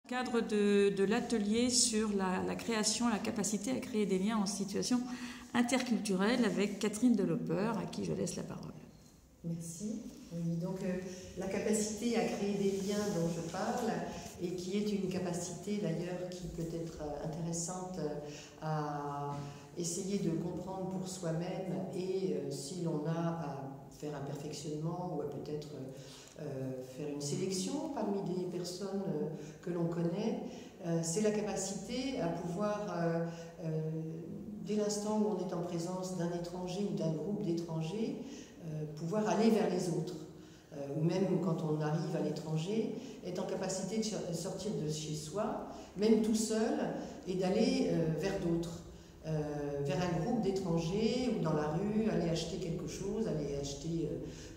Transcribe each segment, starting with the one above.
Cadre de l'atelier sur la création, la capacité à créer des liens en situation interculturelle avec Catherine Delopper, à qui je laisse la parole. Merci. Oui, donc la capacité à créer des liens dont je parle, et qui est une capacité d'ailleurs qui peut être intéressante à essayer de comprendre pour soi-même, et si l'on a à faire un perfectionnement ou à peut-être faire une sélection parmi des personnes que l'on connaît, c'est la capacité à pouvoir, dès l'instant où on est en présence d'un étranger ou d'un groupe d'étrangers, pouvoir aller vers les autres. Ou même quand on arrive à l'étranger, être en capacité de sortir de chez soi, même tout seul, et d'aller vers d'autres. Vers un groupe d'étrangers ou dans la rue, aller acheter quelque chose, aller acheter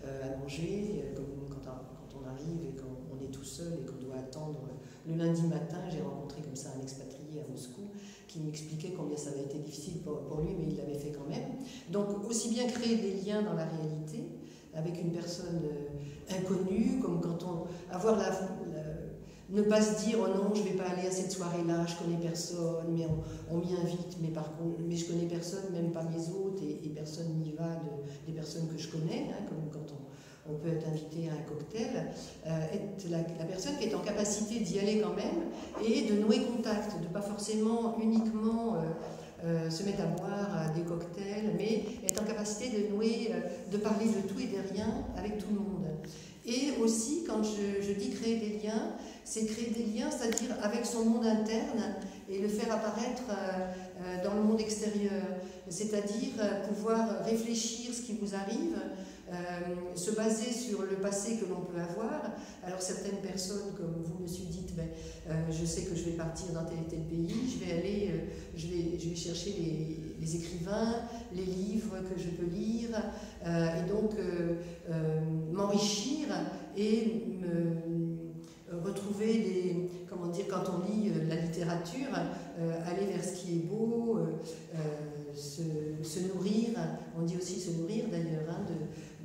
à manger, comme quand on arrive et qu'on est tout seul et qu'on doit attendre. Le lundi matin, j'ai rencontré comme ça un expatrié à Moscou qui m'expliquait combien ça avait été difficile pour lui, mais il l'avait fait quand même. Donc aussi bien créer des liens dans la réalité avec une personne inconnue, comme quand on... avoir ne pas se dire « oh non, je ne vais pas aller à cette soirée-là, je connais personne, mais on m'y invite, mais par contre, mais je connais personne, même pas les autres, et personne n'y va des personnes que je connais, hein, comme quand on peut être invité à un cocktail, être la personne qui est en capacité d'y aller quand même, et de nouer contact, de ne pas forcément uniquement se mettre à boire des cocktails, mais être en capacité de nouer, de parler de tout et de rien avec tout le monde. Et aussi, quand je dis créer des liens, c'est créer des liens, c'est-à-dire avec son monde interne et le faire apparaître dans le monde extérieur. C'est-à-dire pouvoir réfléchir ce qui vous arrive, se baser sur le passé que l'on peut avoir. Alors certaines personnes, comme vous me suis dites, ben, je sais que je vais partir dans tel et tel pays, je vais aller, je vais chercher les écrivains, les livres que je peux lire, et donc m'enrichir et retrouver des, comment dire, quand on lit la littérature, aller vers ce qui est beau, se nourrir, on dit aussi se nourrir d'ailleurs, hein,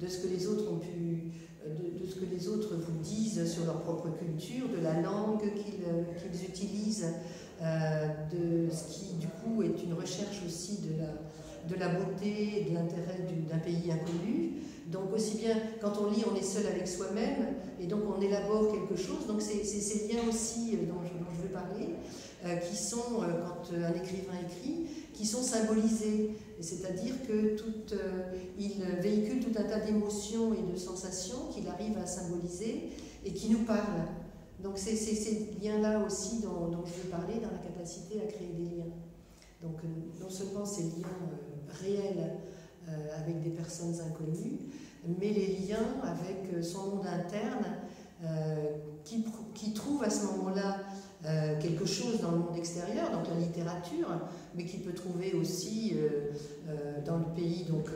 de ce que les autres ont pu, de ce que les autres vous disent sur leur propre culture, de la langue qu'ils utilisent, de ce qui du coup est une recherche aussi de la beauté et de l'intérêt d'un pays inconnu. Donc aussi bien quand on lit, on est seul avec soi-même et donc on élabore quelque chose. Donc c'est ces liens aussi dont je veux parler, qui sont, quand un écrivain écrit, qui sont symbolisés. C'est-à-dire que il véhicule tout un tas d'émotions et de sensations qu'il arrive à symboliser et qui nous parlent. Donc c'est ces liens-là aussi dont je veux parler dans la capacité à créer des liens. Donc non seulement ces liens réels avec des personnes inconnues, mais les liens avec son monde interne qui trouve à ce moment-là quelque chose dans le monde extérieur, donc la littérature, mais qui peut trouver aussi dans le pays, donc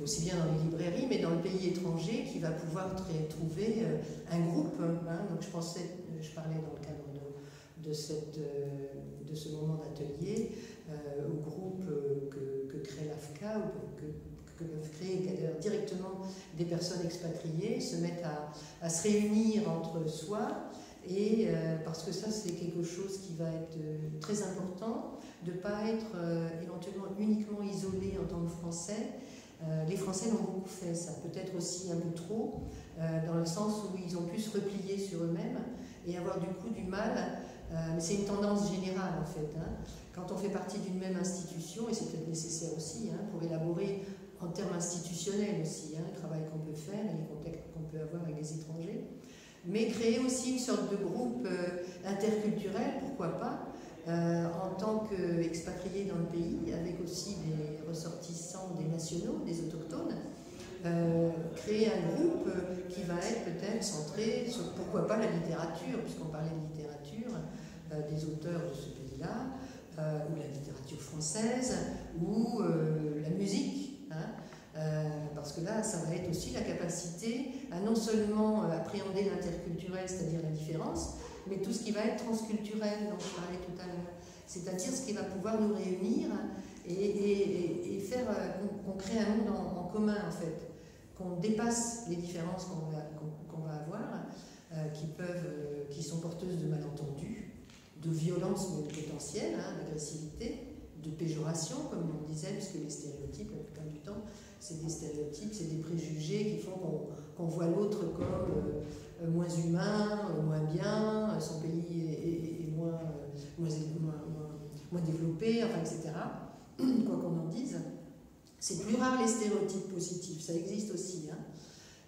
aussi bien dans les librairies, mais dans le pays étranger, qui va pouvoir trouver un groupe. Hein, donc je parlais dans le cadre de ce moment d'atelier au groupe que crée l'AFCA, ou que peuvent créer directement des personnes expatriées, se mettent à se réunir entre soi, et parce que ça c'est quelque chose qui va être très important, de ne pas être éventuellement uniquement isolé en tant que Français. Les Français l'ont beaucoup fait, ça peut-être aussi un peu trop, dans le sens où ils ont pu se replier sur eux-mêmes et avoir du coup du mal. Mais c'est une tendance générale en fait. Hein. Quand on fait partie d'une même institution, et c'est peut-être nécessaire aussi, hein, pour élaborer en termes institutionnels aussi, hein, le travail qu'on peut faire et les contacts qu'on peut avoir avec les étrangers, mais créer aussi une sorte de groupe interculturel, pourquoi pas, en tant qu'expatriés dans le pays, avec aussi des ressortissants, des nationaux, des autochtones, créer un groupe qui va être peut-être centré sur, pourquoi pas, la littérature, puisqu'on parlait de littérature, des auteurs de ce pays-là, ou la littérature française, ou la musique. Hein, parce que là, ça va être aussi la capacité à non seulement appréhender l'interculturel, c'est-à-dire la différence, mais tout ce qui va être transculturel, dont je parlais tout à l'heure. C'est-à-dire ce qui va pouvoir nous réunir et faire qu'on crée un monde en commun, en fait. Qu'on dépasse les différences qu'on va avoir, qui sont porteuses de malentendus, violence potentielle, hein, d'agressivité, de péjoration, comme on disait, puisque les stéréotypes, la plupart du temps, c'est des stéréotypes, c'est des préjugés qui font qu'on voit l'autre comme moins humain, moins bien, son pays est moins développé, enfin, etc. Quoi qu'on en dise. C'est plus rare les stéréotypes positifs, ça existe aussi. Hein.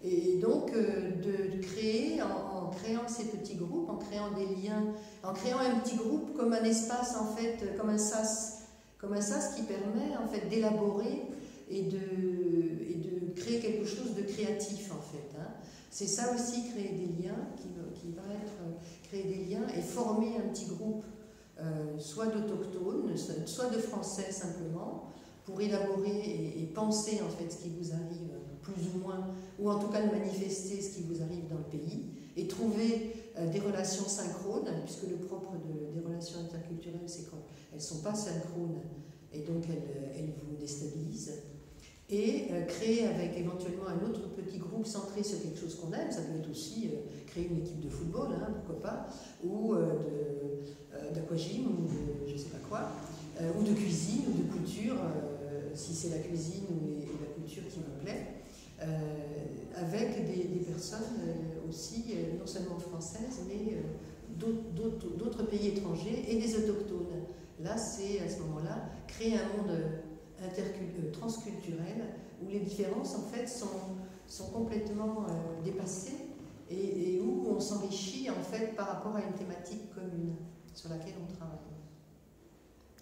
Et donc, de créer, en créant ces petits groupes, en créant des liens, en créant un petit groupe comme un espace, en fait, comme un sas qui permet, en fait, d'élaborer et de créer quelque chose de créatif, en fait. Hein. C'est ça aussi, créer des liens, qui va être créer des liens et former un petit groupe, soit d'autochtones, soit de Français simplement, pour élaborer et penser, en fait, ce qui vous arrive, plus ou moins, ou en tout cas de manifester ce qui vous arrive dans le pays, et trouver des relations synchrones, puisque le propre des relations interculturelles, c'est qu'elles ne sont pas synchrones, et donc elles vous déstabilisent, et créer avec éventuellement un autre petit groupe centré sur quelque chose qu'on aime. Ça peut être aussi créer une équipe de football, hein, pourquoi pas, ou d'aquagym, ou de je ne sais pas quoi, ou de cuisine, ou de couture, si c'est la cuisine ou la couture qui me plaît. Avec des personnes aussi, non seulement françaises, mais d'autres pays étrangers et des autochtones. Là, c'est à ce moment-là créer un monde transculturel où les différences, en fait, sont complètement dépassées et où on s'enrichit, en fait, par rapport à une thématique commune sur laquelle on travaille.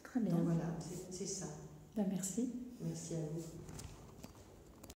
Très bien. Donc voilà, c'est ça. Ben, merci. Merci à vous.